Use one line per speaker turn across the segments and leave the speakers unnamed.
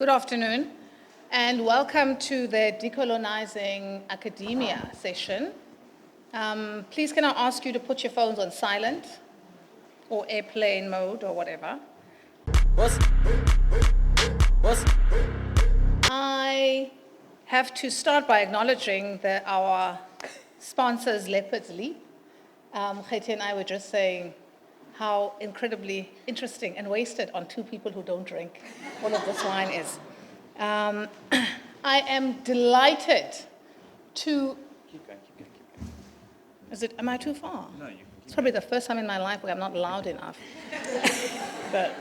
Good afternoon, and welcome to the Decolonizing Academia session. Please can I ask you to put your phones on silent or airplane mode or whatever. I have to start by acknowledging that our sponsors, Leopard's Leap. Mamokgethi and I were just saying how incredibly interesting and wasted on two people who don't drink all of this wine is. I am delighted to...
Keep going.
Am I too far?
No, you
It's probably the first time in my life where I'm not loud enough. But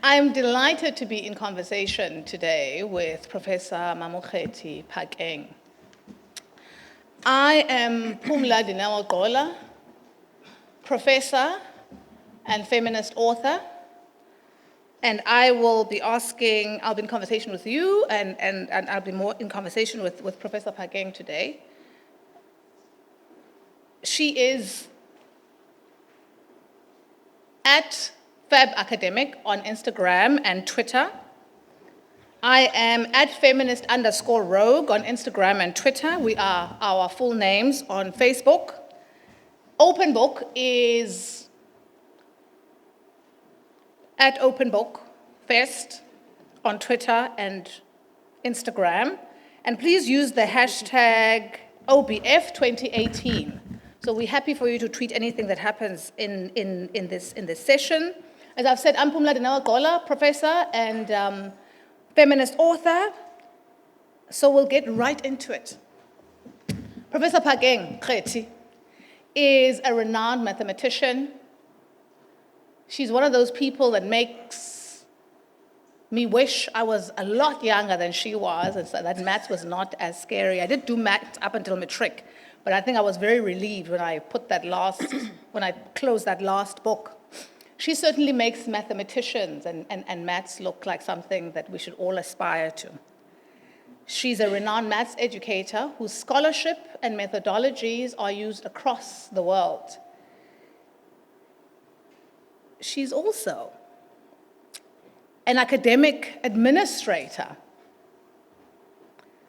I'm delighted to be in conversation today with Professor Mamokgethi Phakeng. I am Pumla Gqola, professor and feminist author, and I will be I'll be in conversation with you, and I'll be more in conversation with Professor Phakeng today. She is at Fab Academic on Instagram and Twitter. I am at feminist_rogue on Instagram and Twitter. We are our full names on Facebook. Open Book is at Open Book Fest on Twitter and Instagram. And please use the hashtag OBF2018. So we're happy for you to tweet anything that happens in this session. As I've said, I'm Pumla Gqola, professor and feminist author. So we'll get right into it. Professor Mamokgethi is a renowned mathematician. She's one of those people that makes me wish I was a lot younger than she was, and so that maths was not as scary. I did do maths up until matric, but I think I was very relieved when I when I closed that last book. She certainly makes mathematicians and maths look like something that we should all aspire to. She's a renowned maths educator whose scholarship and methodologies are used across the world. She's also an academic administrator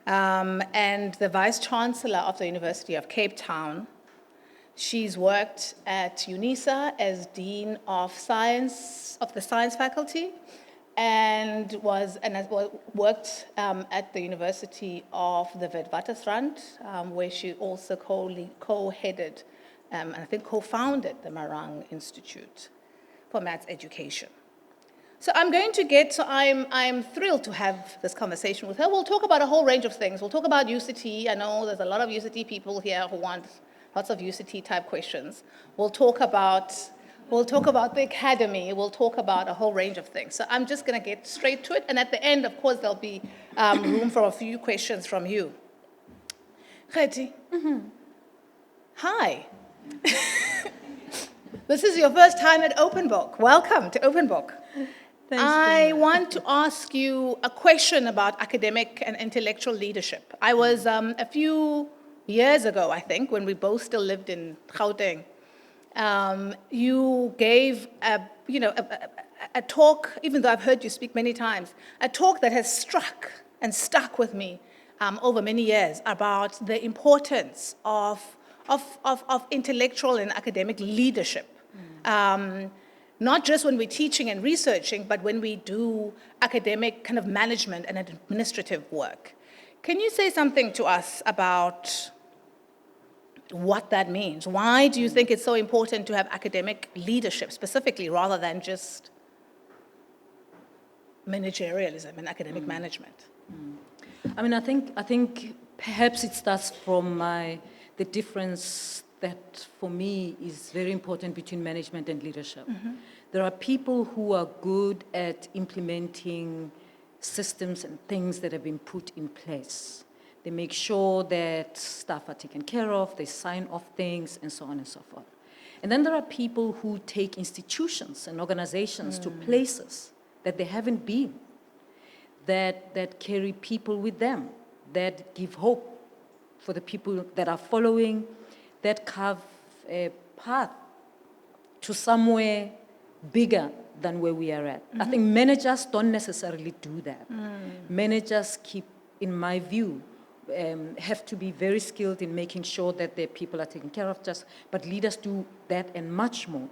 and the Vice Chancellor of the University of Cape Town. She's worked at UNISA as Dean of Science of the Science Faculty and has worked at the University of the Witwatersrand, where she also co-headed and I think co-founded the Marang Institute for Maths Education. So I'm thrilled to have this conversation with her. We'll talk about a whole range of things. We'll talk about UCT. I know there's a lot of UCT people here who want lots of UCT type questions. We'll talk about the academy. We'll talk about a whole range of things. So I'm just going to get straight to it. And at the end, of course, there'll be room for a few questions from you. Mamokgethi. Hi. This is your first time at Open Book. Welcome to Open Book.
Thanks,
I want to ask you a question about academic and intellectual leadership. I was a few years ago, I think, when we both still lived in Gauteng. You gave a talk, even though I've heard you speak many times, a talk that has struck and stuck with me over many years about the importance of intellectual and academic leadership. Not just when we're teaching and researching, but when we do academic kind of management and administrative work. Can you say something to us about what that means? Why do you think it's so important to have academic leadership specifically rather than just managerialism and academic management?
I mean, I think perhaps it starts from the difference that for me is very important between management and leadership. There are people who are good at implementing systems and things that have been put in place. They make sure that staff are taken care of, they sign off things, and so on and so forth. And then there are people who take institutions and organizations to places that they haven't been, that carry people with them, that give hope for the people that are following, that carve a path to somewhere bigger than where we are at. I think managers don't necessarily do that. Managers keep, in my view, have to be very skilled in making sure that their people are taken care of, but leaders do that and much more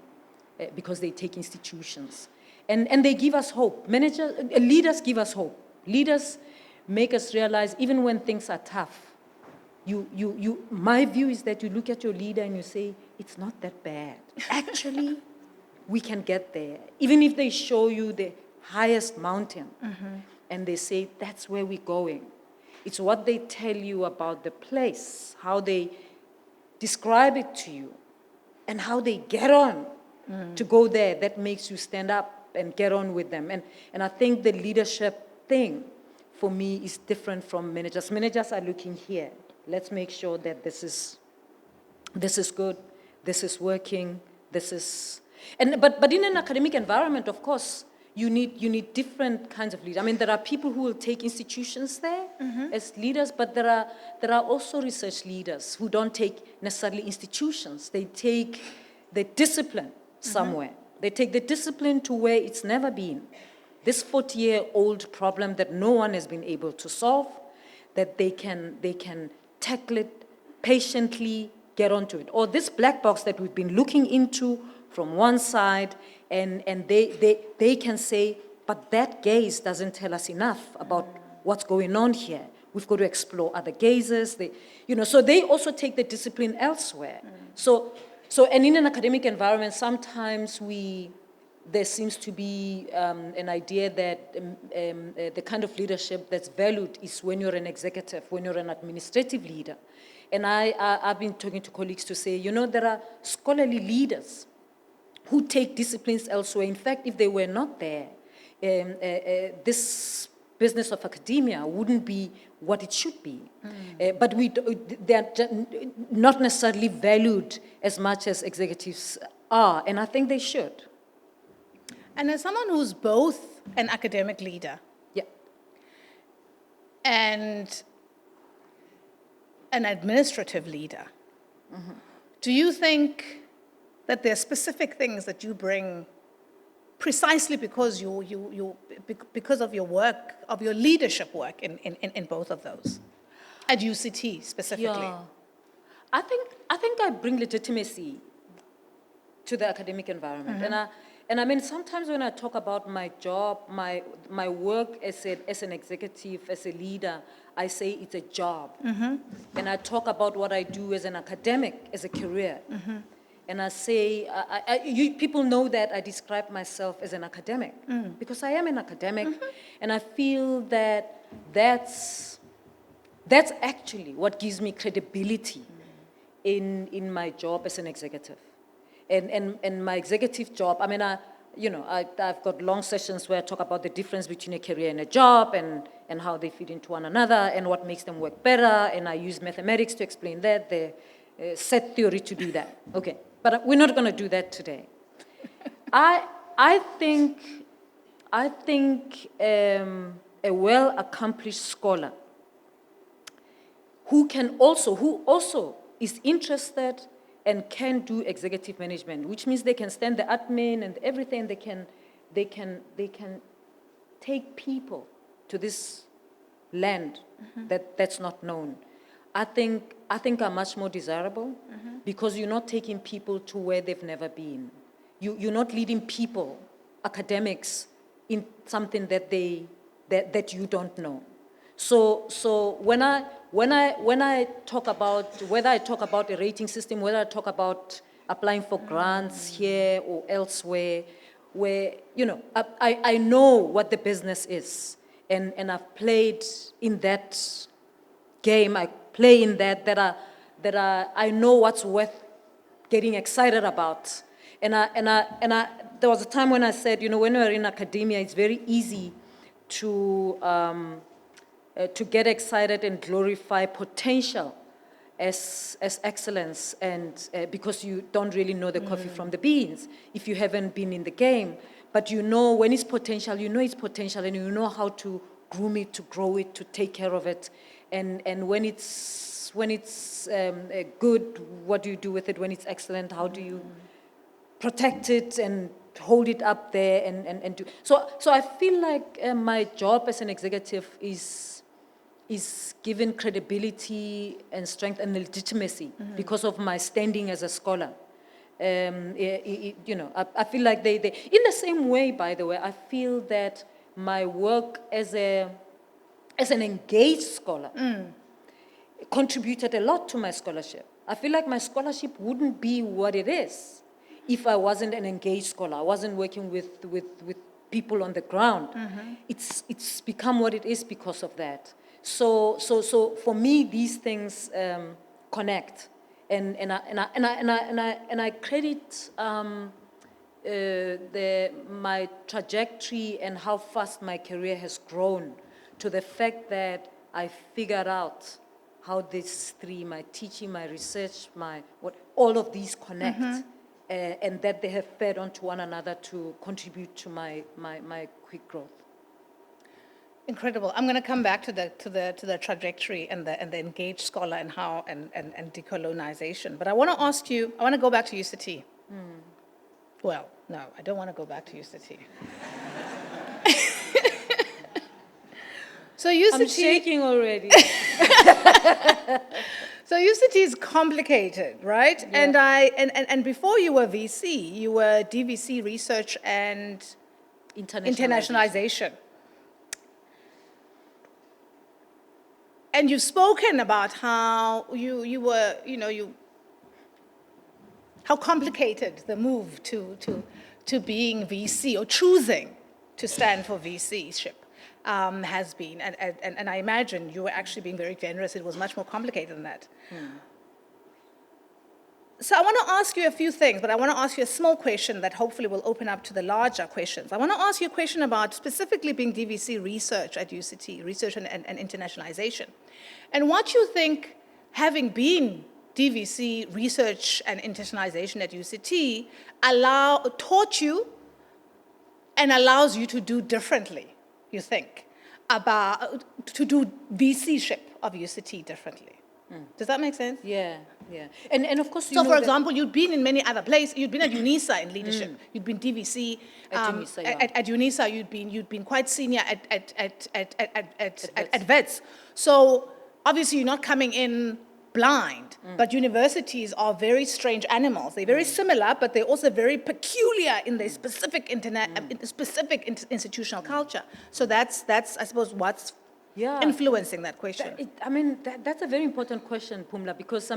because they take institutions. And they give us hope. Leaders give us hope. Leaders make us realize even when things are tough, my view is that you look at your leader and you say, it's not that bad. Actually, we can get there. Even if they show you the highest mountain and they say, that's where we're going. It's what they tell you about the place, how they describe it to you, and how they get on to go there that makes you stand up and get on with them. And I think the leadership thing, for me, is different from managers. Managers are looking here. Let's make sure that this is good, this is working, this is... But in an academic environment, of course, you need different kinds of leaders. I mean, there are people who will take institutions there as leaders, but there are also research leaders who don't take necessarily institutions. They take the discipline somewhere. They take the discipline to where it's never been. This 40-year-old problem that no one has been able to solve, that they can tackle it patiently, get onto it. Or this black box that we've been looking into from one side, and they can say, but that gaze doesn't tell us enough about what's going on here. We've got to explore other gazes. So they also take the discipline elsewhere. So and in an academic environment, sometimes there seems to be an idea that the kind of leadership that's valued is when you're an executive, when you're an administrative leader. And I've been talking to colleagues to say, there are scholarly leaders who take disciplines elsewhere. In fact, if they were not there, this business of academia wouldn't be what it should be. But they are not necessarily valued as much as executives are, and I think they should.
And as someone who's both an academic leader and an administrative leader, do you think that there are specific things that you bring precisely because because of your work, of your leadership work in both of those, at UCT specifically?
Yeah. I think I bring legitimacy to the academic environment. And I mean, sometimes when I talk about my job, my work as an executive, as a leader, I say it's a job. And I talk about what I do as an academic, as a career. And I say, people know that I describe myself as an academic, because I am an academic, and I feel that that's actually what gives me credibility in my job as an executive. And my executive job, I mean, I've got long sessions where I talk about the difference between a career and a job and how they fit into one another and what makes them work better, and I use mathematics to explain that, the set theory to do that. Okay, but we're not going to do that today. I think a well-accomplished scholar who also is interested and can do executive management, which means they can stand the admin and everything. They can take people to this land that's not known. I think are much more desirable because you're not taking people to where they've never been. You're not leading people, academics, in something that you don't know. So when I talk about, whether I talk about a rating system, whether I talk about applying for grants here or elsewhere, where, I know what the business is, and I've played in that game, I play in that I know what's worth getting excited about. And there was a time when I said, when we're in academia, it's very easy to get excited and glorify potential as excellence, and because you don't really know the coffee from the beans if you haven't been in the game. But when it's potential, it's potential, and you know how to groom it, to grow it, to take care of it. And when it's good, what do you do with it? When it's excellent, how do you protect it and hold it up there and do. So I feel like my job as an executive is given credibility and strength and legitimacy because of my standing as a scholar. You know, I feel like they, in the same way, by the way, I feel that my work as an engaged scholar contributed a lot to my scholarship. I feel like my scholarship wouldn't be what it is if I wasn't an engaged scholar. I wasn't working with people on the ground. It's become what it is because of that. So for me, these things connect, and I credit my trajectory and how fast my career has grown to the fact that I figured out how these three, my teaching, my research, all of these connect, and that they have fed onto one another to contribute to my quick growth.
Incredible. I'm going to come back to the trajectory and the engaged scholar and how and decolonization. But I want to ask you. I want to go back to UCT. Well, no, I don't want to go back to UCT. So UCT.
I'm shaking already.
So UCT is complicated, right?
Yeah.
And before you were VC, you were DVC Research and Internationalization. And you've spoken about how you were, how complicated the move to being VC or choosing to stand for VCship has been. And I imagine you were actually being very generous. It was much more complicated than that. So I want to ask you a few things, but I want to ask you a small question that hopefully will open up to the larger questions. I want to ask you a question about specifically being DVC Research at UCT, Research and Internationalization. And what you think, having been DVC Research and Internationalization at UCT, taught you and allows you to do differently, you think, to do VCship of UCT differently. Does that make sense?
Yeah. And of course,
so for example, you'd been in many other places. You'd been at UNISA in leadership. You'd been DVC at UNISA. You'd been quite senior at VETS. So obviously, you're not coming in blind. But universities are very strange animals. They're very similar, but they're also very peculiar in their specific institutional culture. So that's I suppose what's influencing that question.
That's a very important question, Pumla, because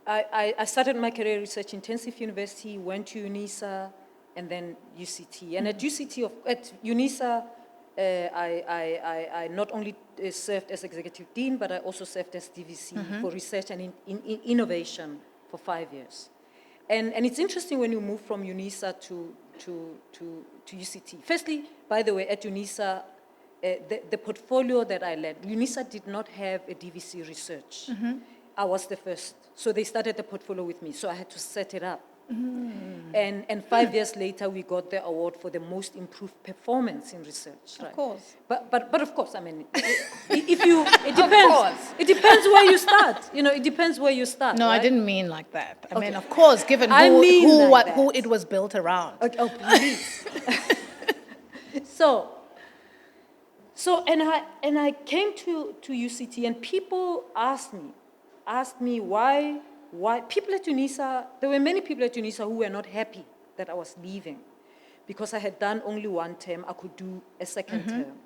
I started my career at Research Intensive University, went to UNISA, and then UCT. And at UNISA, I not only served as Executive Dean, but I also served as DVC for Research and Innovation for 5 years. And it's interesting when you move from UNISA to UCT. Firstly, by the way, at UNISA, the portfolio that I led, UNISA did not have a DVC research. I was the first. So they started the portfolio with me, so I had to set it up. And 5 years later, we got the award for the most improved performance in research. Right?
Of course.
But of course, it depends. It depends where you start. It depends where you start.
No,
right?
I didn't mean like that. I mean, of course, given who it was built around.
Oh, please. So I came to UCT, and people asked me why people at UNISA, there were many people at UNISA who were not happy that I was leaving because I had done only one term, I could do a second term.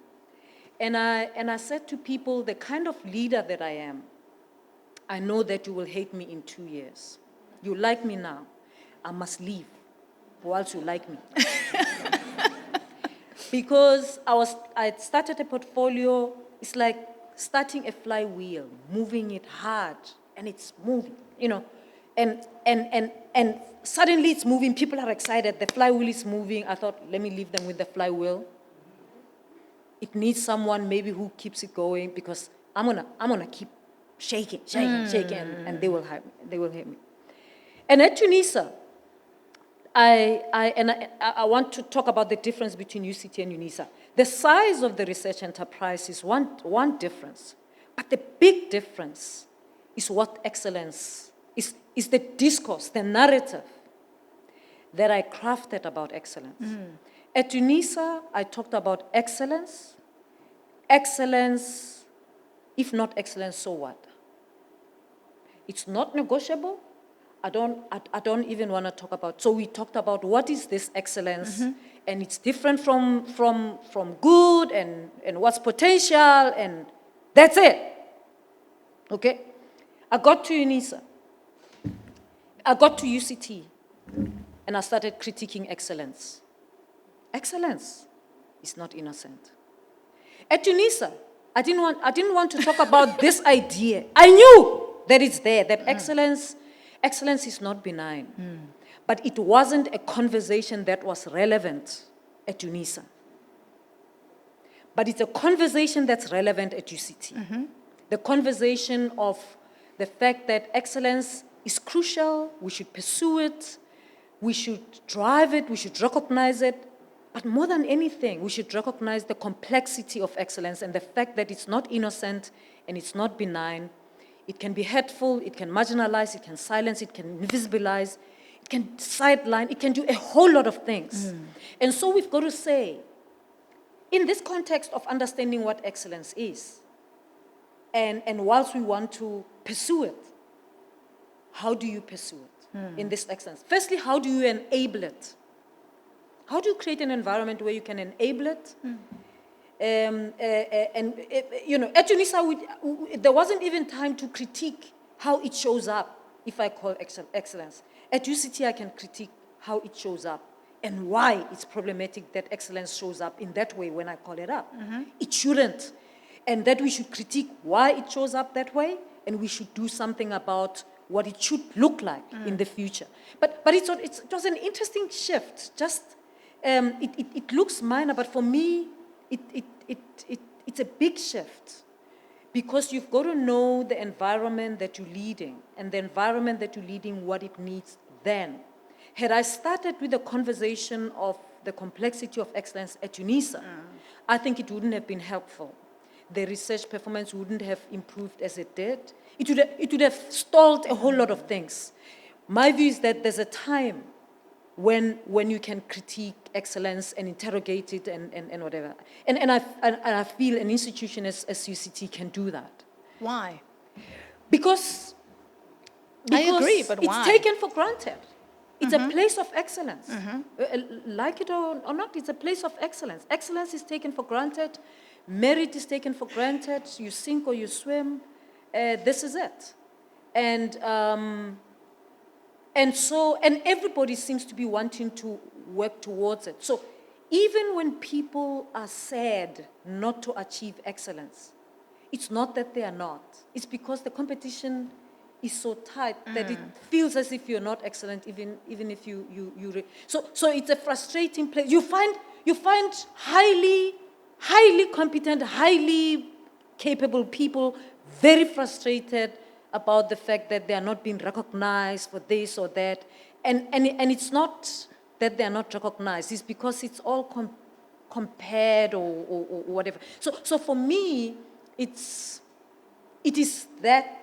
And I said to people, the kind of leader that I am, I know that you will hate me in 2 years. You like me now, I must leave, or else you like me. Because I started a portfolio, it's like starting a flywheel, moving it hard, and it's moving, and suddenly it's moving, people are excited, the flywheel is moving. I thought, let me leave them with the flywheel. It needs someone maybe who keeps it going, because I'm gonna keep shaking, and they will help me. And at UNISA, I want to talk about the difference between UCT and UNISA. The size of the research enterprise is one difference, but the big difference is what excellence is the discourse, the narrative. that I crafted about excellence. At UNISA, I talked about excellence. Excellence, if not excellence, so what? It's not negotiable. I don't even want to talk about. So we talked about what is this excellence, and it's different from good and what's potential, and that's it. Okay? I got to UNISA. I got to UCT, and I started critiquing excellence. Excellence is not innocent. At UNISA, I didn't want to talk about this idea. I knew that it's there, that excellence is not benign. But it wasn't a conversation that was relevant at UNISA. But it's a conversation that's relevant at UCT. The conversation of the fact that excellence is crucial, we should pursue it, we should drive it, we should recognize it. But more than anything, we should recognize the complexity of excellence and the fact that it's not innocent and it's not benign. It can be hurtful, it can marginalize, it can silence, it can invisibilize, it can sideline, it can do a whole lot of things. And so we've got to say, in this context of understanding what excellence is, and whilst we want to pursue it, how do you pursue it in this excellence? Firstly, how do you enable it? How do you create an environment where you can enable it? At UNISA, there wasn't even time to critique how it shows up, if I call excellence. At UCT, I can critique how it shows up and why it's problematic that excellence shows up in that way when I call it up. It shouldn't. And that we should critique why it shows up that way, and we should do something about what it should look like in the future. But it was an interesting shift. Just it looks minor, but for me, it's a big shift, because you've got to know the environment that you're leading, and the environment that you're leading, what it needs then. Had I started with the conversation of the complexity of excellence at UNISA, I think it wouldn't have been helpful. The research performance wouldn't have improved as it did. It would have stalled a whole lot of things. My view is that there's a time when you can critique excellence and interrogate it and whatever. And I feel an institution as UCT can do that.
Why?
Because
I agree, but why?
It's taken for granted. It's a place of excellence. Like it or not, it's a place of excellence. Excellence is taken for granted. Merit is taken for granted. You sink or you swim. This is it. And everybody seems to be wanting to work towards it. So even when people are sad not to achieve excellence, it's not that they are not. It's because the competition is so tight that it feels as if you're not excellent, even if you. So it's a frustrating place. You find highly competent, highly capable people very frustrated about the fact that they are not being recognized for this or that. And it's not that they are not recognized, it's because it's all compared or whatever. So for me, it is that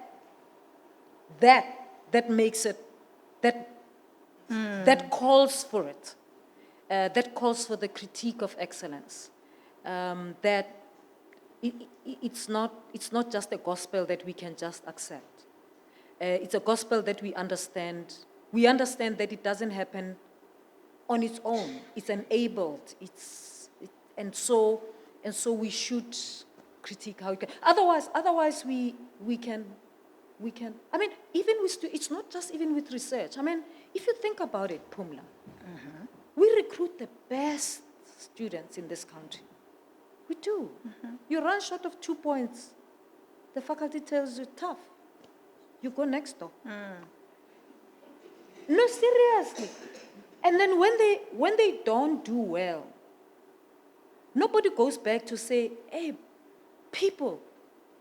makes it, that calls for it, that calls for the critique of excellence, that it's not just a gospel that we can just accept. It's a gospel that we understand. We understand that it doesn't happen on its own. It's enabled. And so we should critique how it can. Otherwise we can. I mean, even with it's not just even with research. I mean, if you think about it, Pumla, we recruit the best students in this country. We do. You run short of 2 points, the faculty tells you, tough. You go next door. No, seriously. And then when they don't do well, nobody goes back to say, hey, people,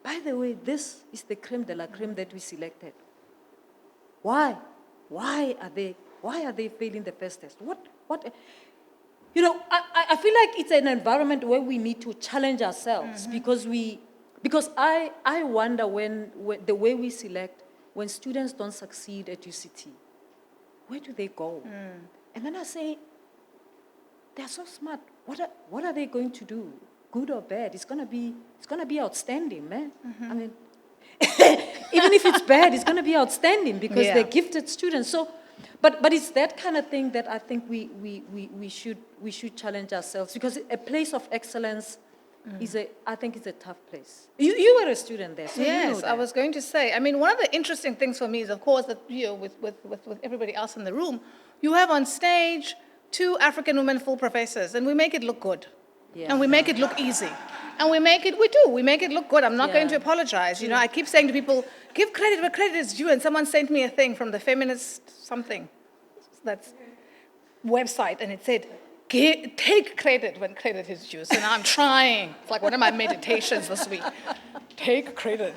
by the way, this is the creme de la creme that we selected. Why? Why are they failing the first test? What? You know, I feel like it's an environment where we need to challenge ourselves, because I wonder when the way we select, when students don't succeed at UCT, where do they go? And then I say, they're so smart. What are they going to do? Good or bad? It's gonna be outstanding, man. I mean, even if it's bad, it's gonna be outstanding because they're gifted students. So, but it's that kind of thing that I think we should challenge ourselves, because a place of excellence I think it's a tough place. You were a student there, so
Yes,
you know that.
I was going to say. I mean, one of the interesting things for me is, of course, that with everybody else in the room, you have on stage 2 African women full professors, and we make it look good, and we make it look easy, and we make it look good. I'm not going to apologize. You know, I keep saying to people, give credit where credit is due, and someone sent me a thing from the feminist something, that's website, and it said, take credit when credit is due. So now I'm trying. It's like one of my meditations this week. Take credit.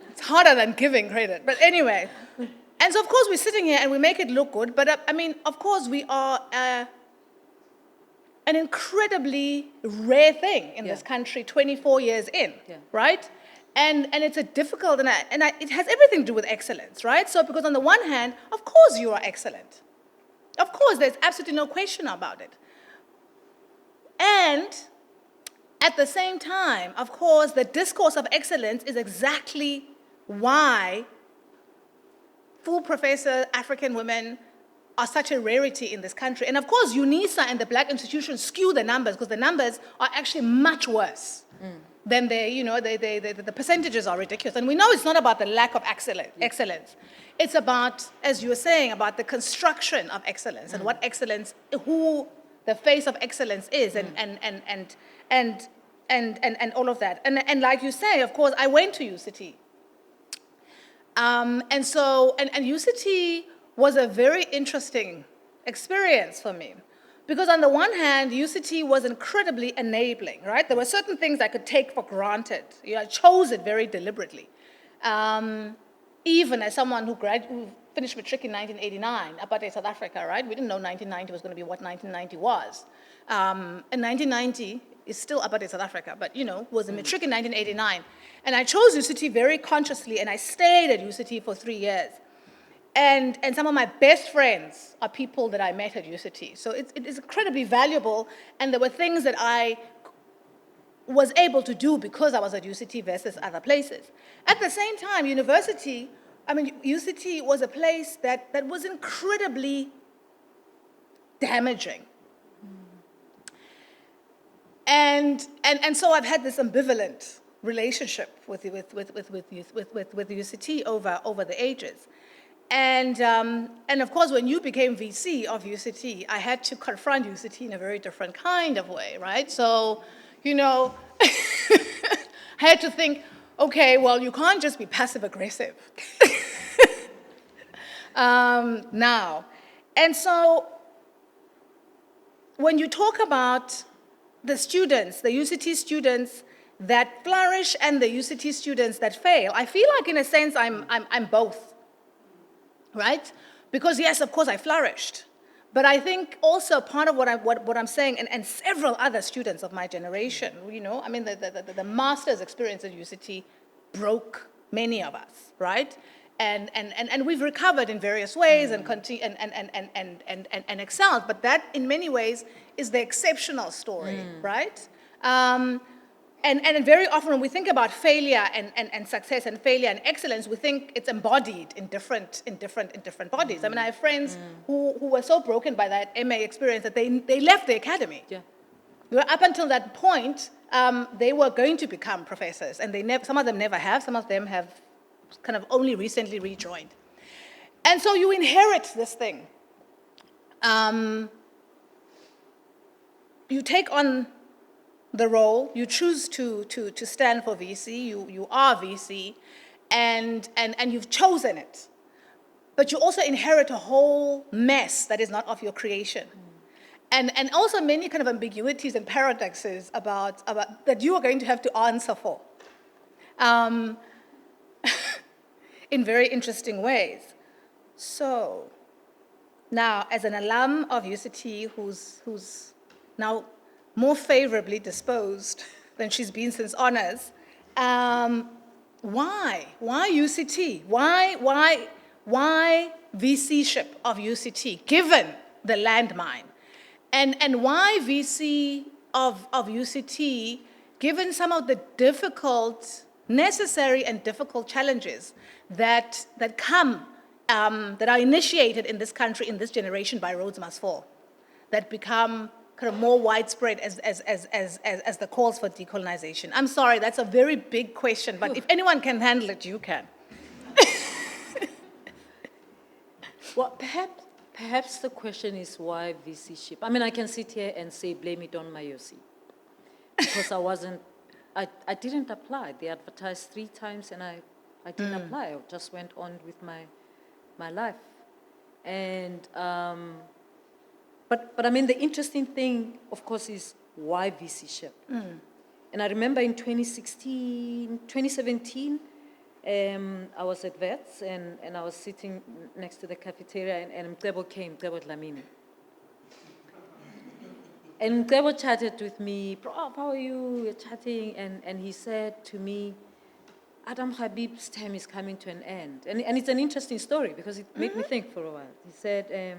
It's harder than giving credit. But anyway, and so of course we're sitting here and we make it look good. But I mean, of course we are an incredibly rare thing in this country 24 years in, right? And it's a difficult, it has everything to do with excellence, right? So because on the one hand, of course you are excellent. Of course, there's absolutely no question about it. And at the same time, of course, the discourse of excellence is exactly why full professor African women are such a rarity in this country. And of course, UNISA and the black institutions skew the numbers, because the numbers are actually much worse than the percentages are ridiculous. And we know it's not about the lack of excellence. It's about, as you were saying, about the construction of excellence and what excellence, who the face of excellence is, and all of that. And like you say, of course, I went to UCT. And UCT was a very interesting experience for me. Because on the one hand, UCT was incredibly enabling, right? There were certain things I could take for granted. You know, I chose it very deliberately. Even as someone who finished matric in 1989, apartheid South Africa, right? We didn't know 1990 was going to be what 1990 was. And 1990 is still apartheid South Africa, but, you know, was a matric in 1989. And I chose UCT very consciously, and I stayed at UCT for 3 years. And some of my best friends are people that I met at UCT. So it is incredibly valuable, and there were things that I was able to do because I was at UCT versus other places. At the same time, UCT was a place that was incredibly damaging. And so I've had this ambivalent relationship with UCT over the ages. And of course, when you became VC of UCT, I had to confront UCT in a very different kind of way, right? So, you know, I had to think, okay, well, you can't just be passive aggressive now. And so when you talk about the students, the UCT students that flourish and the UCT students that fail, I feel like in a sense I'm both. Right? Because yes, of course, I flourished. But I think also part of what I'm saying, and several other students of my generation, you know, I mean, the master's experience at UCT broke many of us, right? And we've recovered in various ways and continue and excelled. But that, in many ways, is the exceptional story, right? And very often when we think about failure and success and failure and excellence, we think it's embodied in different bodies. I mean, I have friends who were so broken by that MA experience that they left the academy. Yeah. Up until that point, they were going to become professors, and some of them never have. Some of them have kind of only recently rejoined. And so you inherit this thing. You take on the role, you choose to stand for VC, you are VC, and you've chosen it. But you also inherit a whole mess that is not of your creation. And also many kind of ambiguities and paradoxes about that you are going to have to answer for in very interesting ways. So now, as an alum of UCT who's now more favorably disposed than she's been since honors, why UCT? Why VCship of UCT, given the landmine. And why VC of UCT, given some of the necessary and difficult challenges that come, that are initiated in this country, in this generation by Roads Must Fall, that become kind of more widespread as the calls for decolonization? I'm sorry, that's a very big question, but if anyone can handle it, you can.
Well, perhaps the question is why VCship? I mean, I can sit here and say, blame it on Mayosi. Because I didn't apply. They advertised 3 times and I didn't apply. I just went on with my life. And, but I mean, the interesting thing, of course, is why VCship? And I remember in 2017, I was at Vets and I was sitting next to the cafeteria and Mcebo came, Mcebo Dlamini. And Mcebo chatted with me, Prof, how are you? We're chatting, and he said to me, Adam Habib's time is coming to an end. And it's an interesting story because it made me think for a while. He said,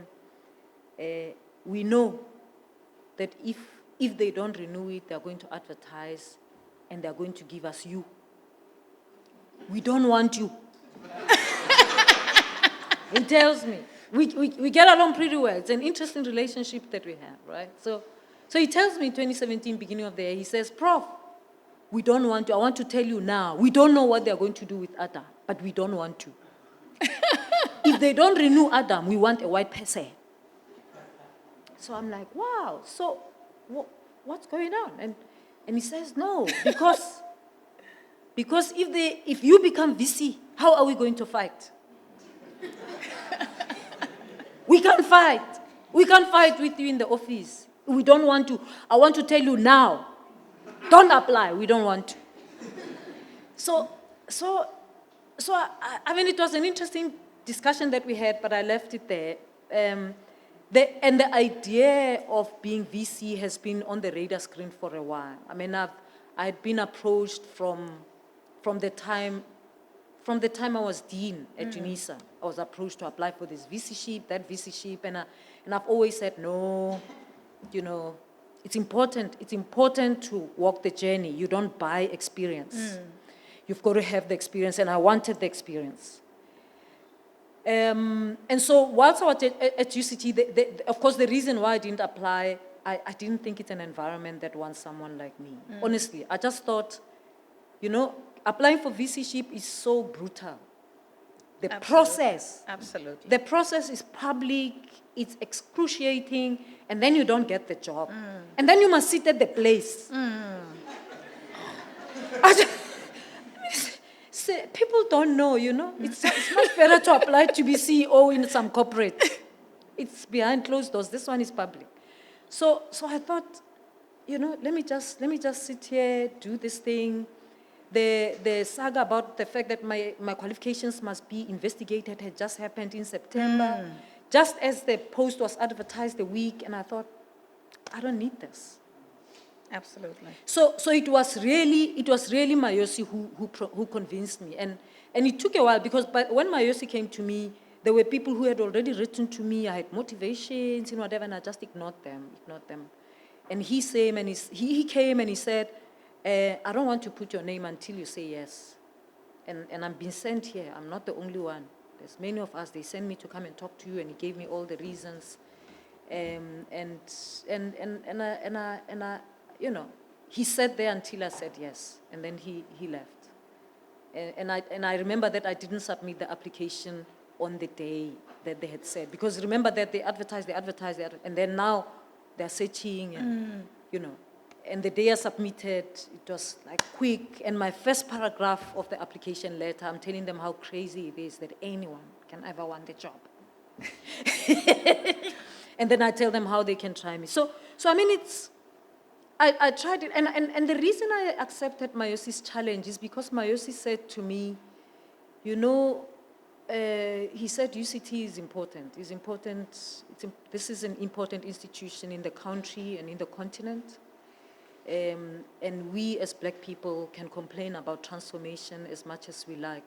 we know that if they don't renew it, they're going to advertise and they're going to give us you. We don't want you. He tells me. We get along pretty well. It's an interesting relationship that we have, right? So he tells me in 2017, beginning of the year, he says, Prof, we don't want to. I want to tell you now, we don't know what they're going to do with Adam, but we don't want to. If they don't renew Adam, we want a white person. So I'm like, wow, so what's going on? And he says, no, because if you become VC, how are we going to fight? We can't fight. We can't fight with you in the office. We don't want to. I want to tell you now. Don't apply. We don't want to. So I mean, it was an interesting discussion that we had, but I left it there. And the idea of being VC has been on the radar screen for a while. I mean, I had been approached from the time I was dean at UNISA. I was approached to apply for this VCship, that VCship, and I've always said, no, you know, it's important to walk the journey. You don't buy experience. You've got to have the experience, and I wanted the experience. And so whilst I was at UCT, of course, the reason why I didn't apply, I didn't think it's an environment that wants someone like me. Honestly, I just thought, you know, applying for VCship is so brutal. The process. Absolutely. The process is public, it's excruciating, and then you don't get the job. And then you must sit at the place. People don't know, you know. It's much better to apply to be CEO in some corporate. It's behind closed doors. This one is public. So I thought, you know, let me just sit here, do this thing. The saga about the fact that my qualifications must be investigated had just happened in September, just as the post was advertised a week, and I thought, I don't need this. Absolutely. So it was really Mayosi who convinced me, and it took a while because when Mayosi came to me, there were people who had already written to me. I had motivations and whatever, and I just ignored them. And he came and he said, I don't want to put your name until you say yes. And I'm being sent here. I'm not the only one. There's many of us. They sent me to come and talk to you, and he gave me all the reasons. And I you know, he sat there until I said yes, and then he left. And I remember that I didn't submit the application on the day that they had said, because remember that they advertised, and then now they're searching, and you know. And the day I submitted, it was like quick. And my first paragraph of the application letter, I'm telling them how crazy it is that anyone can ever want the job. And then I tell them how they can try me. So I mean, I tried it. And the reason I accepted Mayosi's challenge is because Mayosi said to me, you know, he said UCT is important. It's important. This is an important institution in the country and in the continent. And we as black people can complain about transformation as much as we like.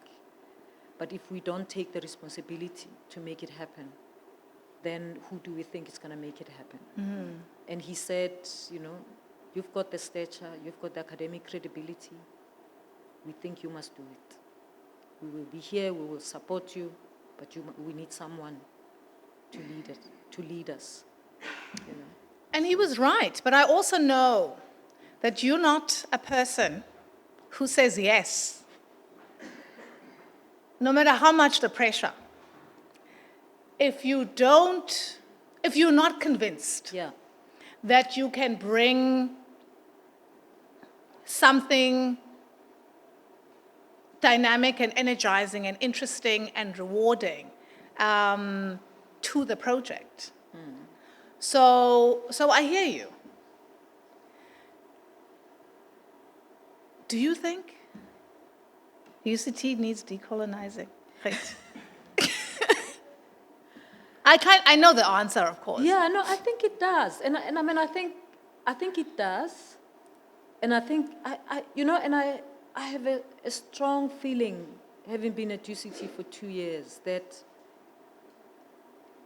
But if we don't take the responsibility to make it happen, then who do we think is going to make it happen? And he said, you've got the stature, you've got the academic credibility. We think you must do it. We will be here, we will support you, but we need someone to lead us.
And he was right, but I also know that you're not a person who says yes, no matter how much the pressure. If you're not convinced that you can bring something dynamic and energizing and interesting and rewarding to the project. So I hear you. Do you think UCT needs decolonizing? Right. I know the answer, of course.
Yeah, no, I think it does, and I mean, I think it does, and I think I have a strong feeling, having been at UCT for 2 years, that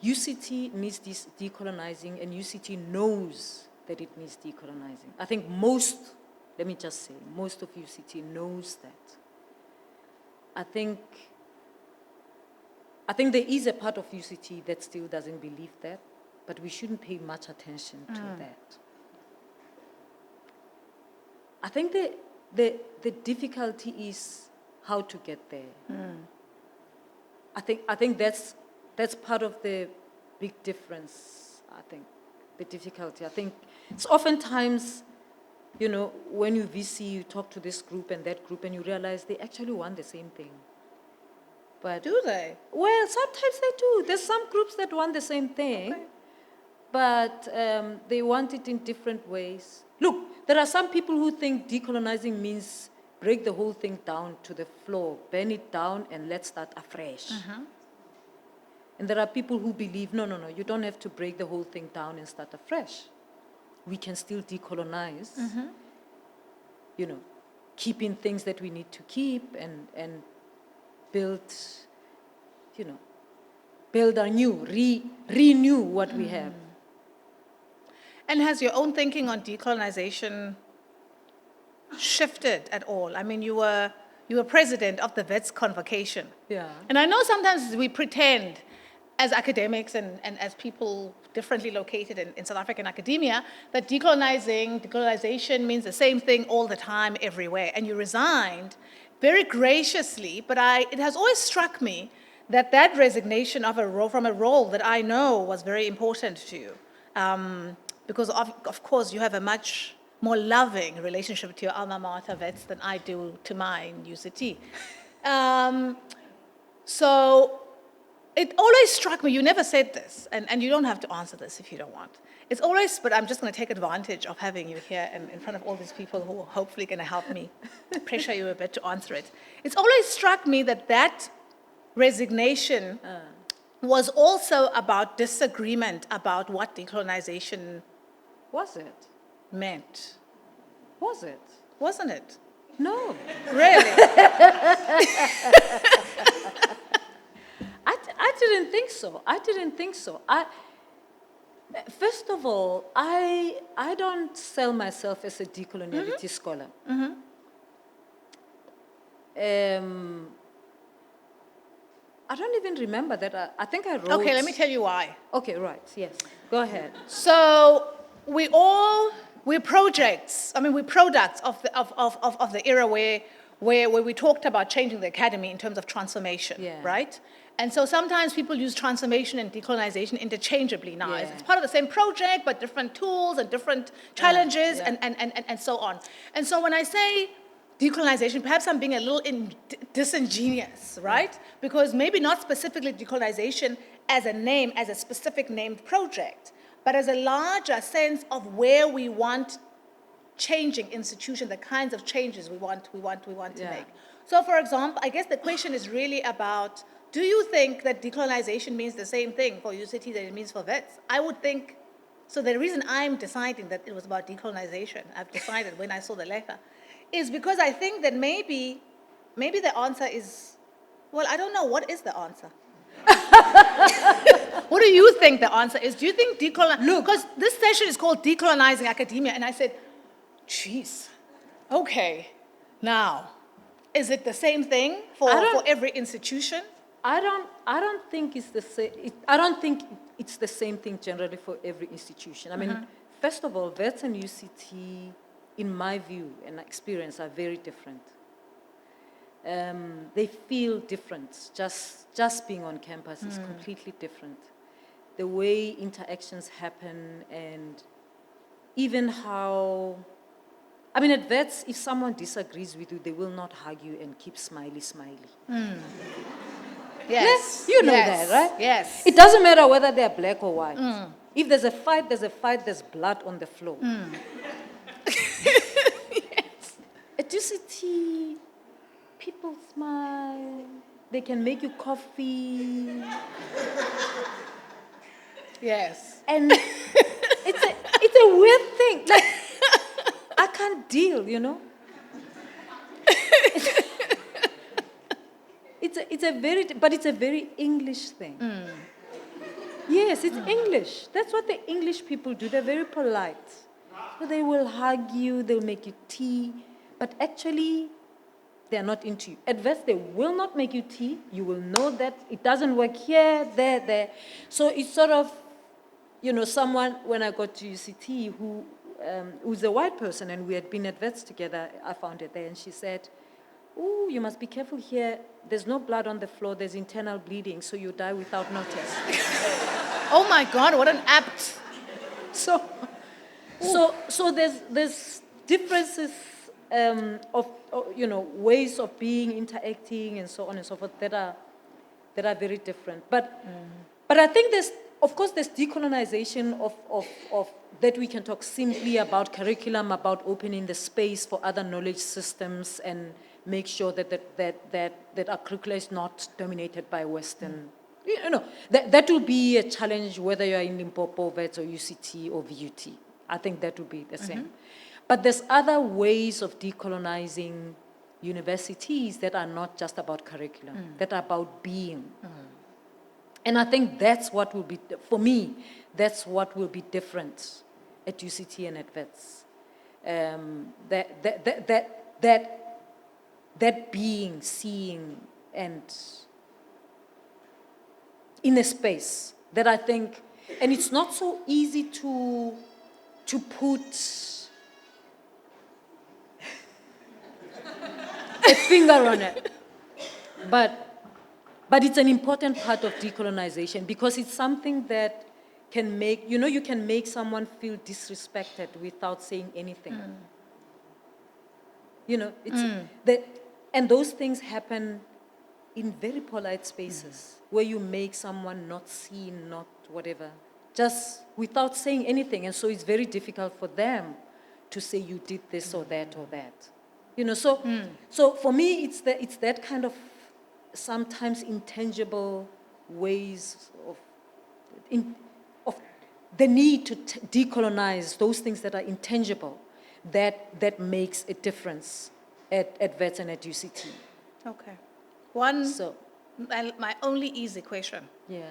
UCT needs this decolonizing, and UCT knows that it needs decolonizing. I think most of UCT knows that. I think there is a part of UCT that still doesn't believe that, but we shouldn't pay much attention to that. I think the difficulty is how to get there. I think that's part of the big difference, I think, the difficulty. I think it's oftentimes, when you VC, you talk to this group and that group, and you realize they actually want the same thing. But
do they?
Well, sometimes they do. There's some groups that want the same thing, but they want it in different ways. Look, there are some people who think decolonizing means break the whole thing down to the floor, burn it down, and let's start afresh. And there are people who believe, no, you don't have to break the whole thing down and start afresh. We can still decolonize, keeping things that we need to keep and build anew, renew what we have.
And has your own thinking on decolonization shifted at all? I mean, you were president of the VETS convocation.
Yeah.
And I know sometimes we pretend as academics and as people differently located in South African academia that decolonization means the same thing all the time, everywhere. And you resigned very graciously, but it has always struck me that resignation from a role that I know was very important to you. Because of course you have a much more loving relationship to your alma mater vets than I do to mine, UCT. So it always struck me, you never said this, and you don't have to answer this if you don't want. It's always, but I'm just going to take advantage of having you here and in front of all these people who are hopefully going to help me pressure you a bit to answer it. It's always struck me that resignation was also about disagreement about what decolonization meant.
Was it?
Wasn't it?
No.
Really?
I didn't think so. First of all, I don't sell myself as a decoloniality scholar. I don't even remember that. I think I wrote...
Okay, let me tell you why.
Okay, right, yes. Go ahead.
So we're products of the era where we talked about changing the academy in terms of transformation, right? And so sometimes people use transformation and decolonization interchangeably now.
Yeah.
It's part of the same project, but different tools and different challenges and so on. And so when I say decolonization, perhaps I'm being a little disingenuous, right? Because maybe not specifically decolonization as a name, as a specific named project, but as a larger sense of where we want changing institution, the kinds of changes we want to make. So for example, I guess the question is really about, do you think that decolonization means the same thing for UCT that it means for VETS? I would think, so the reason I'm deciding that it was about decolonization, I've decided when I saw the letter, is because I think that maybe the answer is, well, I don't know, what is the answer? What do you think the answer is? Do you think because this session is called Decolonizing Academia, and I said, geez, okay, now, is it the same thing for every institution?
I don't think it's the same. I don't think it's the same thing generally for every institution. I mean, first of all, VETS and UCT, in my view and experience, are very different. They feel different. Just being on campus is completely different. The way interactions happen, and even how, I mean, at VETS, if someone disagrees with you, they will not hug you and keep smiley.
Yes.
You know that, right?
Yes.
It doesn't matter whether they're black or white. If there's a fight, there's blood on the floor.
Yes.
At UCT, people smile. They can make you coffee.
Yes.
And it's a weird thing. Like, I can't deal, you know? It's a very English thing. Yes, it's English. That's what the English people do. They're very polite. So they will hug you, they'll make you tea, but actually, they're not into you. At VETS, they will not make you tea. You will know that it doesn't work here, there. So it's sort of, you know, someone, when I got to UCT, who's a white person, and we had been at VETS together, I found her there, and she said, "Oh, you must be careful here. There's no blood on the floor. There's internal bleeding, so you die without notice."
Oh my God, what an apt.
So there's differences of you know, ways of being, interacting, and so on and so forth that are very different. But I think there's decolonization of that we can talk simply about curriculum, about opening the space for other knowledge systems, and make sure that our curriculum is not dominated by Western. You know, that will be a challenge whether you're in Limpopo, VETS, or UCT, or VUT. I think that will be the same. But there's other ways of decolonizing universities that are not just about curriculum, that are about being. And I think that's what will be, for me, that's what will be different at UCT and at VETS. That being, seeing, and in a space that I think, and it's not so easy to put a finger on it, but it's an important part of decolonization, because it's something that can make, you know, you can make someone feel disrespected without saying anything. You know, it's and those things happen in very polite spaces where you make someone not seen, not whatever, just without saying anything. And so it's very difficult for them to say you did this or that or that. You know, so for me, it's that kind of sometimes intangible ways of the need to decolonize those things that are intangible that makes a difference at VETS and at UCT.
Okay. My only easy question.
Yeah.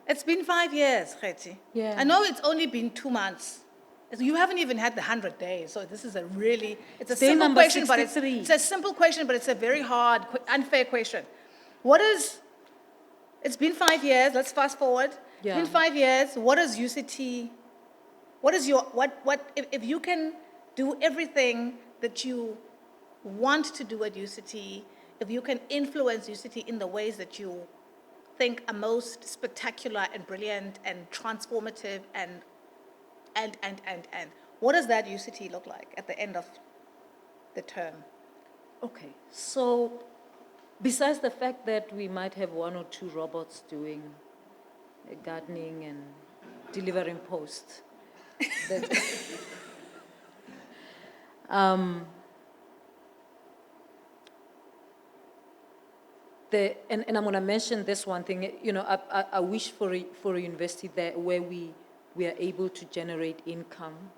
It's been 5 years, Kgethi.
Yeah.
I know it's only been 2 months. You haven't even had the 100 days, so this is it's a simple question, but it's a simple question, but it's a very hard, unfair question. It's been 5 years, let's fast forward.
Yeah.
It's been 5 years, what is UCT, if you can do everything that you want to do at UCT, if you can influence UCT in the ways that you think are most spectacular and brilliant and transformative and what does that UCT look like at the end of the term?
Okay, so besides the fact that we might have 1 or 2 robots doing gardening and delivering post, and I'm going to mention this one thing. You know, I wish for a university where we are able to generate income,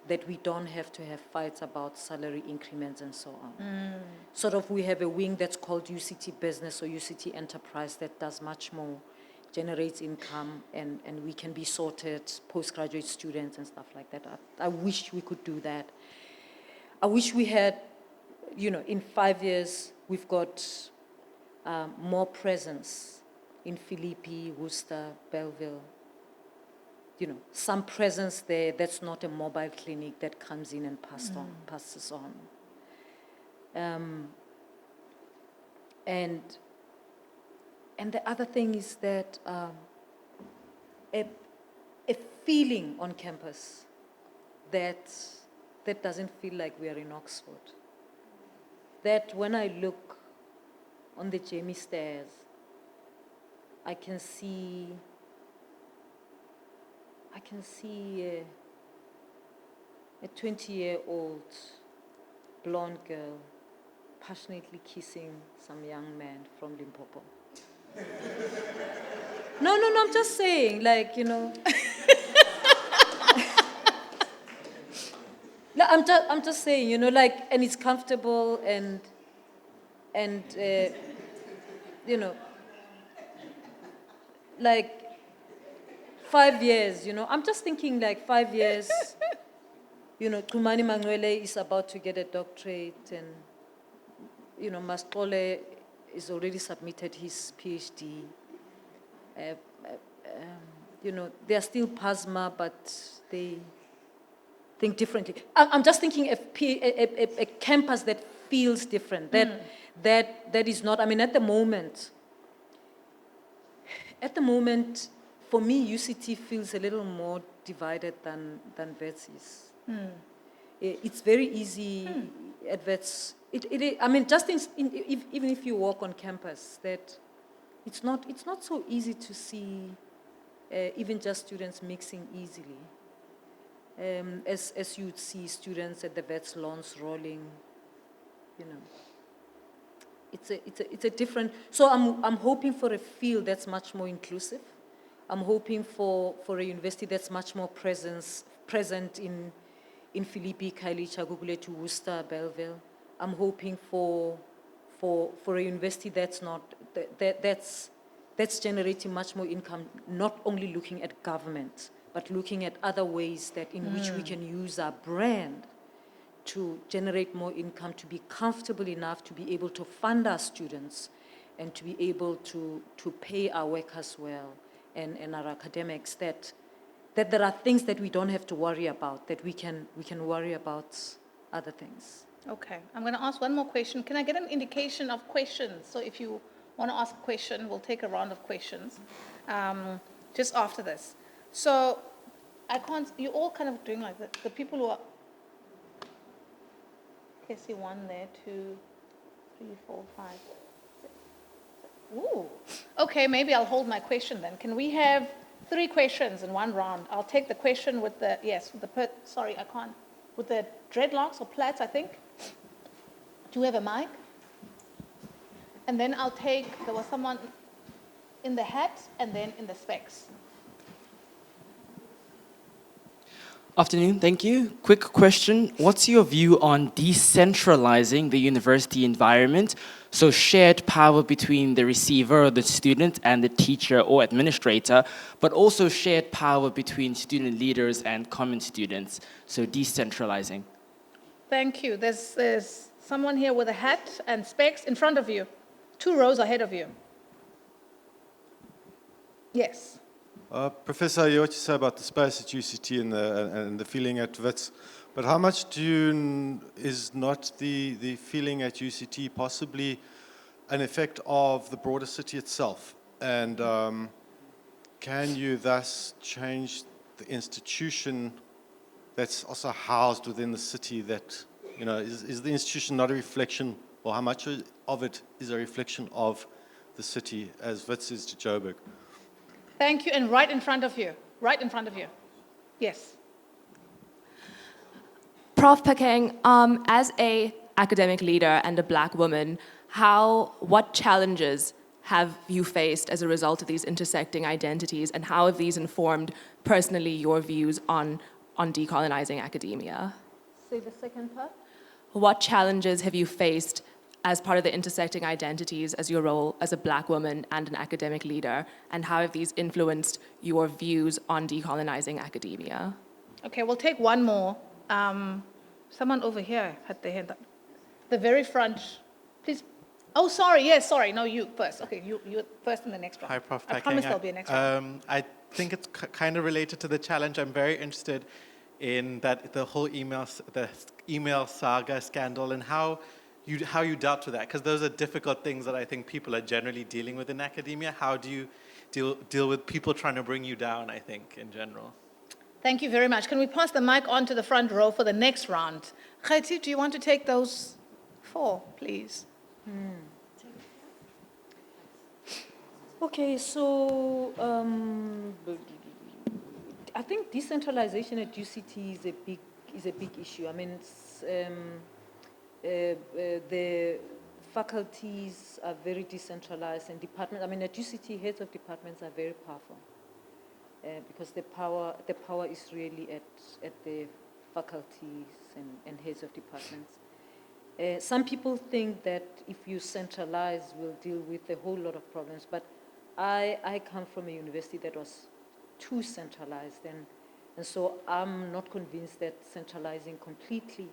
that we don't have to have fights about salary increments and so on. Sort of, we have a wing that's called UCT Business or UCT Enterprise that does much more generates income, and we can be sorted, postgraduate students and stuff like that. I wish we could do that. I wish we had, in 5 years, we've got more presence in Philippi, Worcester, Belleville. Some presence there that's not a mobile clinic that comes in and passes on. And the other thing is that a feeling on campus that doesn't feel like we are in Oxford. That when I look on the Jamie stairs, I can see a 20-year-old blonde girl passionately kissing some young man from Limpopo. No, I'm just saying, No, I'm just saying, and it's comfortable and 5 years, I'm just thinking 5 years, Tumani Mangwele is about to get a doctorate, and, Mastole is already submitted his PhD. They are still PASMA, but they think differently. I'm just thinking a campus that feels different, that is not, at the moment, for me, UCT feels a little more divided than Wits is. It's very easy at Wits. Even if you walk on campus, that it's not so easy to see even just students mixing easily. As you'd see students at the Wits lawns rolling, It's a different. So I'm hoping for a field that's much more inclusive. I'm hoping for a university that's much more present in Philippi, Khayelitsha, Gugulethu, Worcester, Belleville. I'm hoping for a university that's generating much more income, not only looking at government, but looking at other ways in which we can use our brand to generate more income, to be comfortable enough to be able to fund our students and to be able to pay our workers well and our academics, that there are things that we don't have to worry about, that we can worry about other things.
Okay, I'm going to ask one more question. Can I get an indication of questions? So if you want to ask a question, we'll take a round of questions just after this. So you're all kind of doing like the people who are, I see 1 there, 2, 3, 4, 5, 6. Ooh. Okay, maybe I'll hold my question then. Can we have 3 questions in one round? I'll take the question with the dreadlocks or plaits, I think. Do you have a mic? And then there was someone in the hat and then in the specs.
Afternoon, thank you. Quick question. What's your view on decentralizing the university environment? So shared power between the receiver or the student and the teacher or administrator, but also shared power between student leaders and common students. So decentralizing. Thank you.
There's someone here with a hat and specs in front of you, 2 rows ahead of you. Yes.
Professor, you what you say about the space at UCT and the feeling at Wits, but how much is not the feeling at UCT possibly an effect of the broader city itself? And can you thus change the institution that's also housed within the city that, is the institution not a reflection, or how much of it is a reflection of the city as Wits is to Joburg?
Thank you, and right in front of you. Yes.
Prof. Phakeng, as an academic leader and a Black woman, what challenges have you faced as a result of these intersecting identities, and how have these informed personally your views on decolonizing academia?
Say the second part.
What challenges have you faced as part of the intersecting identities as your role as a Black woman and an academic leader, and how have these influenced your views on decolonizing academia?
Okay, we'll take one more. Someone over here had their hand up. The very front, please. Oh, sorry, yes, sorry. No, you first. Okay, you first in the next round.
Hi, Prof.
I
Phakeng.
promise there'll be a next round.
I think it's kind of related to the challenge. I'm very interested in that the whole the email saga scandal and how you dealt with that, because those are difficult things that I think people are generally dealing with in academia. How do you deal with people trying to bring you down, I think, in general?
Thank you very much. Can we pass the mic on to the front row for the next round? Khaiti, do you want to take those 4, please?
Okay, so I think decentralization at UCT is a big issue. I mean, the faculties are very decentralized, and departments. I mean, at UCT, heads of departments are very powerful because the power is really at the faculties and heads of departments. Some people think that if you centralize, we'll deal with a whole lot of problems, but I come from a university that was too centralized, and so I'm not convinced that centralizing completely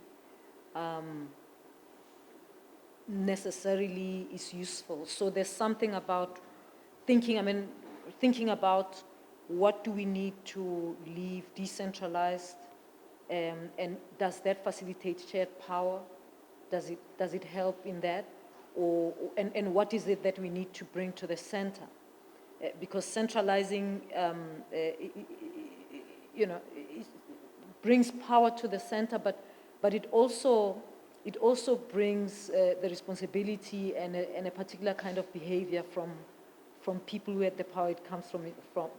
necessarily is useful. So there's something about thinking about what do we need to leave decentralized, and does that facilitate shared power? Does it help in that? And what is it that we need to bring to the center? Because centralizing, it brings power to the center, but it also brings the responsibility and a particular kind of behavior from people who had the power. It comes from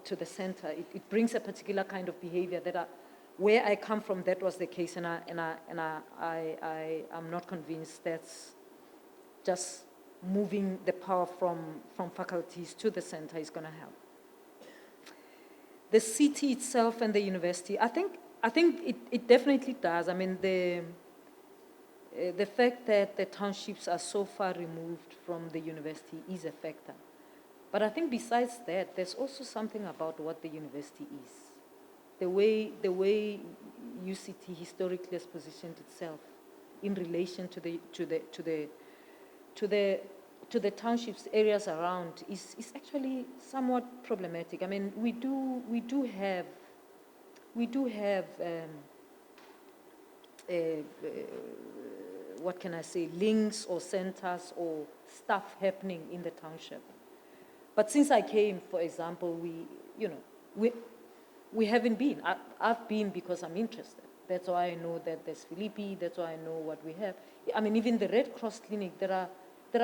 to the center. It brings a particular kind of behavior that where I come from, that was the case, and I'm not convinced that's just moving the power from faculties to the center is going to help. The city itself and the university, I think it definitely does. I mean, the fact that the townships are so far removed from the university is a factor. But I think besides that, there's also something about what the university is. The way UCT historically has positioned itself in relation to the townships, areas around, is actually somewhat problematic. I mean, we do have what can I say, links or centers or stuff happening in the township. But since I came, for example, we haven't been. I've been because I'm interested. That's why I know that there's Philippi. That's why I know what we have. I mean, even the Red Cross Clinic, there are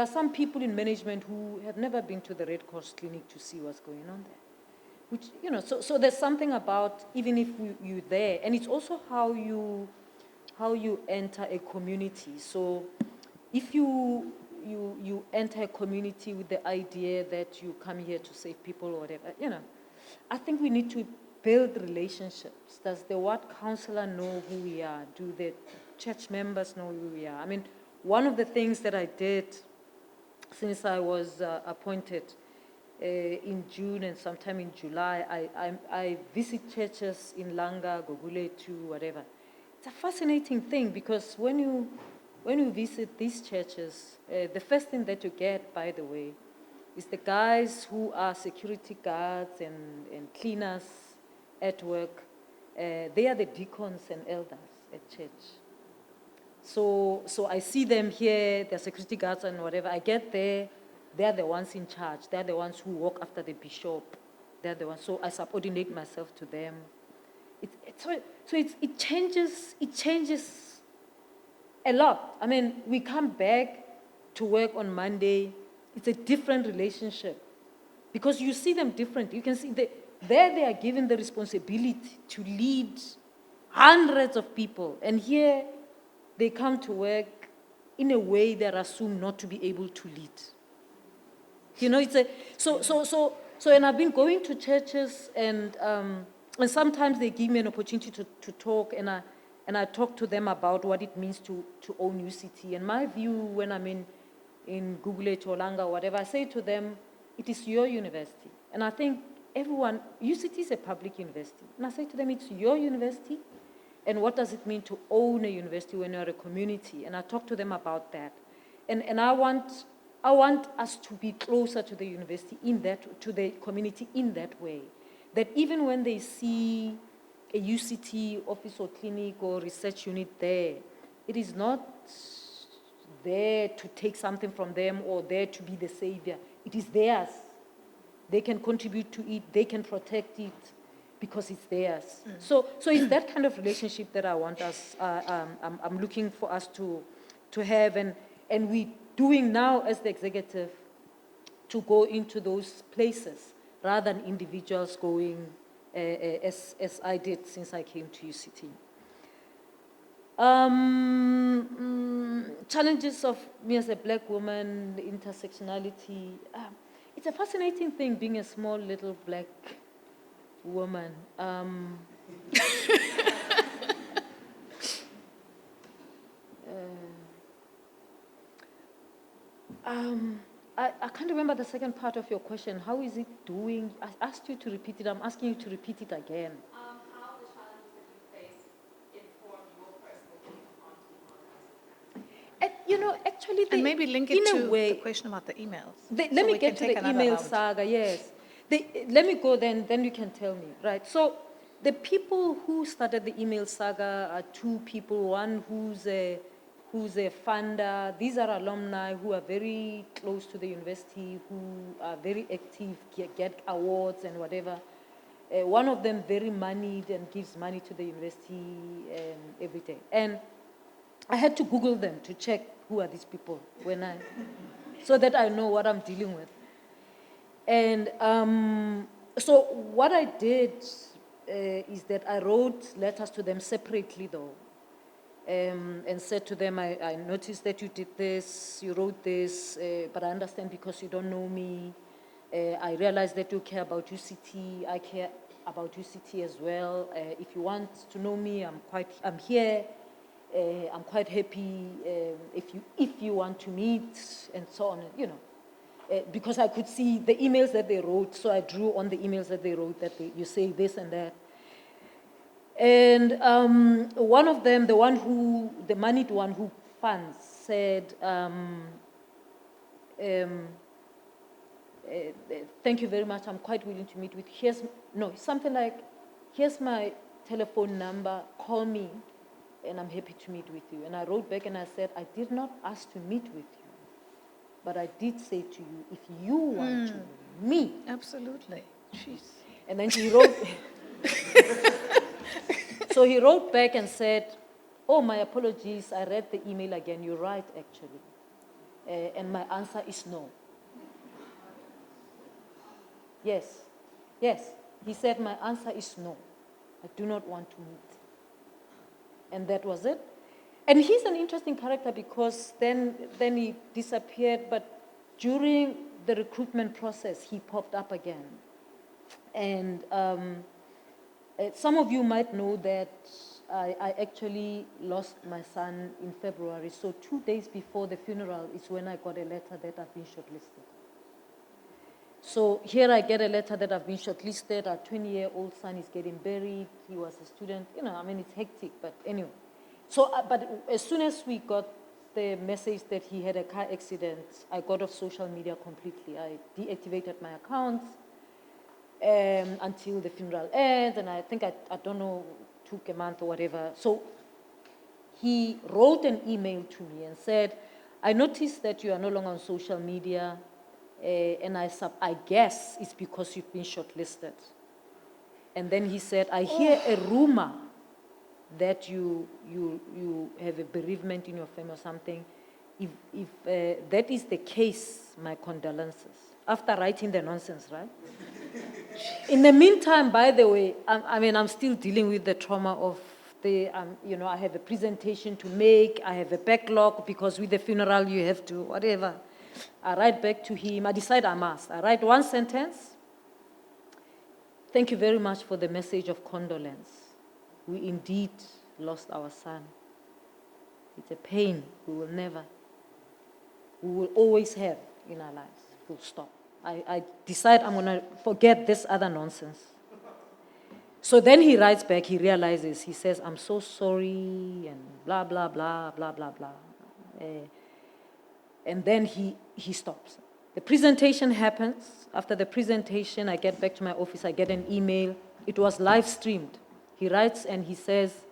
some people in management who have never been to the Red Cross Clinic to see what's going on there. Which, so there's something about, even if you're there, and it's also how you enter a community. So if you enter a community with the idea that you come here to save people or whatever, I think we need to build relationships. Does the ward councillor know who we are? Do the church members know who we are? I mean, one of the things that I did since I was appointed in June and sometime in July, I visit churches in Langa, Gugulethu, whatever. It's a fascinating thing because when you visit these churches, the first thing that you get, by the way, is the guys who are security guards and cleaners at work. They are the deacons and elders at church. So I see them here, they're security guards and whatever. I get there, they're the ones in charge. They're the ones who walk after the bishop. They're the ones, so I subordinate myself to them. It changes a lot. I mean, we come back to work on Monday, it's a different relationship because you see them different. You can see there they are given the responsibility to lead hundreds of people, and here they come to work in a way they're assumed not to be able to lead. And I've been going to churches, and sometimes they give me an opportunity to talk, and I talk to them about what it means to own UCT. And my view when I'm in in Google Cholanga, whatever, I say to them, it is your university. And I think everyone, UCT is a public university. And I say to them, it's your university. And what does it mean to own a university when you're a community? And I talk to them about that. And I want us to be closer to the university to the community in that way. That even when they see a UCT office or clinic or research unit there, it is not there to take something from them or there to be the savior. It is theirs. They can contribute to it, they can protect it because it's theirs. So it's that kind of relationship that I want us, I'm looking for us to have, and we're doing now as the executive to go into those places rather than individuals going as I did since I came to UCT. Challenges of me as a black woman, intersectionality. It's a fascinating thing being a small little black woman. I can't remember the second part of your question. How is it doing? I asked you to repeat it. I'm asking you to repeat it again.
How the challenges that you face inform your personal views on decolonizing?
You know, actually,
And maybe link it
in
to
a way,
the question about the emails.
let
So
me
we
get
can
to
take
the
another
email
round.
saga, yes. Let me go then you can tell me, right? So the people who started the email saga are two people, one who's a funder. These are alumni who are very close to the university, who are very active, get awards and whatever. One of them very moneyed and gives money to the university every day. And I had to Google them to check who are these people so that I know what I'm dealing with. And so what I did is that I wrote letters to them separately though, and said to them, I noticed that you did this, you wrote this, but I understand because you don't know me. I realize that you care about UCT, I care about UCT as well. If you want to know me, I'm here. I'm quite happy if you want to meet, and so on, you know. Because I could see the emails that they wrote, so I drew on the emails that they wrote that you say this and that. And one of them, the moneyed one who funds, said, thank you very much, I'm quite willing to meet with, something like, here's my telephone number, call me, and I'm happy to meet with you. And I wrote back and I said, I did not ask to meet with you, but I did say to you, if you want to meet.
Absolutely. Jeez.
And then he wrote, so he wrote back and said, oh, my apologies, I read the email again, you're right, actually. And my answer is no. Yes, he said, my answer is no. I do not want to meet. And that was it. And he's an interesting character because then he disappeared, but during the recruitment process, he popped up again. And some of you might know that I actually lost my son in February. So 2 days before the funeral is when I got a letter that I've been shortlisted. So here I get a letter that I've been shortlisted. Our 20-year-old son is getting buried. He was a student. You know, I mean, it's hectic, but anyway. So, but as soon as we got the message that he had a car accident, I got off social media completely. I deactivated my account until the funeral ends, and I think, I don't know, took a month or whatever. So he wrote an email to me and said, I noticed that you are no longer on social media, and I guess it's because you've been shortlisted. And then he said, I hear a rumor that you have a bereavement in your family or something. If that is the case, my condolences. After writing the nonsense, right? In the meantime, by the way, I'm still dealing with the trauma of I have a presentation to make, I have a backlog, because with the funeral you have to, whatever. I write back to him, I decide I must. I write one sentence. Thank you very much for the message of condolence. We indeed lost our son. It's a pain we will never we will always have in our lives, full stop. I decide I'm going to forget this other nonsense. So then he writes back, he realizes, he says, I'm so sorry, and blah, blah, blah, blah, blah, blah. And then he stops. The presentation happens. After the presentation, I get back to my office, I get an email. It was live streamed. He writes and he says,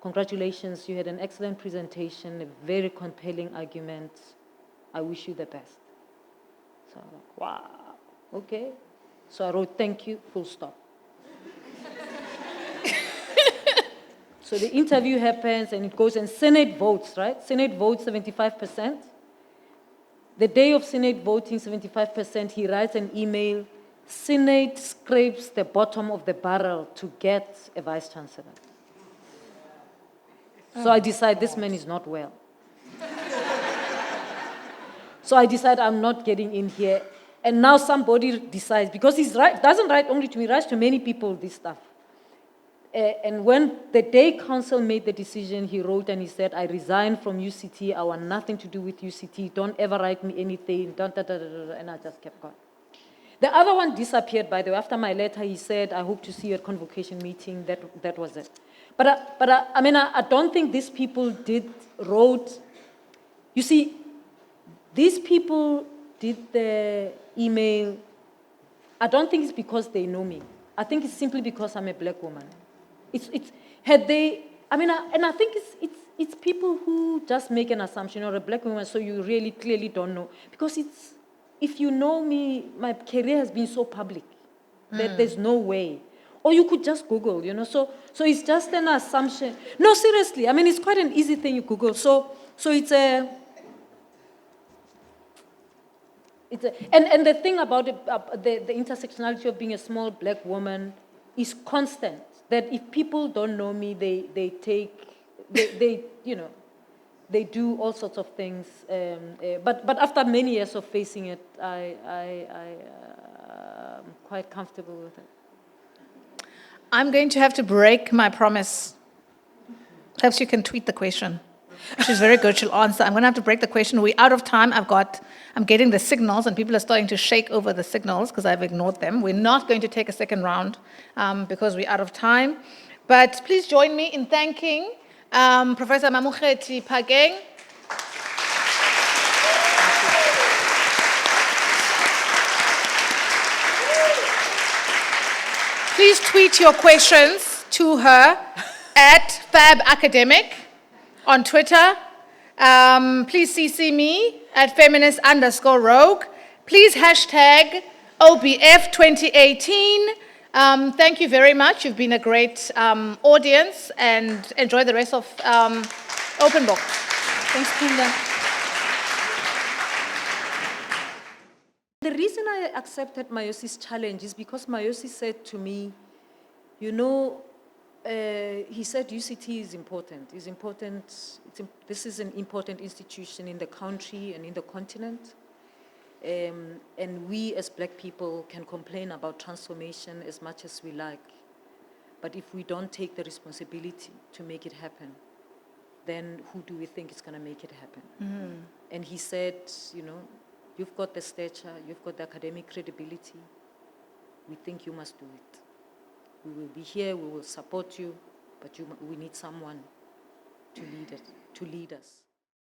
congratulations, you had an excellent presentation, a very compelling argument. I wish you the best. So I'm like, wow, okay. So I wrote, thank you, full stop. So the interview happens and it goes and Senate votes, right? Senate votes 75%. The day of Senate voting 75%, he writes an email, Senate scrapes the bottom of the barrel to get a Vice Chancellor. So I decide this man is not well. So I decide I'm not getting in here. And now somebody decides, because he doesn't write only to me, he writes to many people this stuff. And when the day council made the decision, he wrote and he said, I resign from UCT, I want nothing to do with UCT, don't ever write me anything, and I just kept going. The other one disappeared, by the way. After my letter, he said, I hope to see you at convocation meeting, that was it. But I don't think these people wrote, you see, these people did the email, I don't think it's because they know me. I think it's simply because I'm a black woman. And I think it's people who just make an assumption, you're a black woman, so you really clearly don't know. Because if you know me, my career has been so public that there's no way. Or you could just Google, so it's just an assumption. No, seriously, it's quite an easy thing you Google. So it's a... And the thing about it, the intersectionality of being a small black woman is constant. That if people don't know me, they do all sorts of things. But after many years of facing it, I'm quite comfortable with it.
I'm going to have to break my promise. Perhaps you can tweet the question. She's very good, she'll answer. I'm going to have to break the question. We're out of time. I'm getting the signals, and people are starting to shake over the signals because I've ignored them. We're not going to take a second round because we're out of time. But please join me in thanking Professor Mamokgethi Phakeng. Please tweet your questions to her at Fab Academic on Twitter. Please CC me at feminist_rogue. Please hashtag OBF 2018. Thank you very much. You've been a great audience, and enjoy the rest of Open Book.
Thanks, Pumla. The reason I accepted Mayosi's challenge is because Mayosi said to me, he said UCT is important. It's important. This is an important institution in the country and in the continent. And we as black people can complain about transformation as much as we like. But if we don't take the responsibility to make it happen, then who do we think is going to make it happen? Mm-hmm. And he said, you've got the stature, you've got the academic credibility. We think you must do it. We will be here, we will support you, but we need someone to lead us.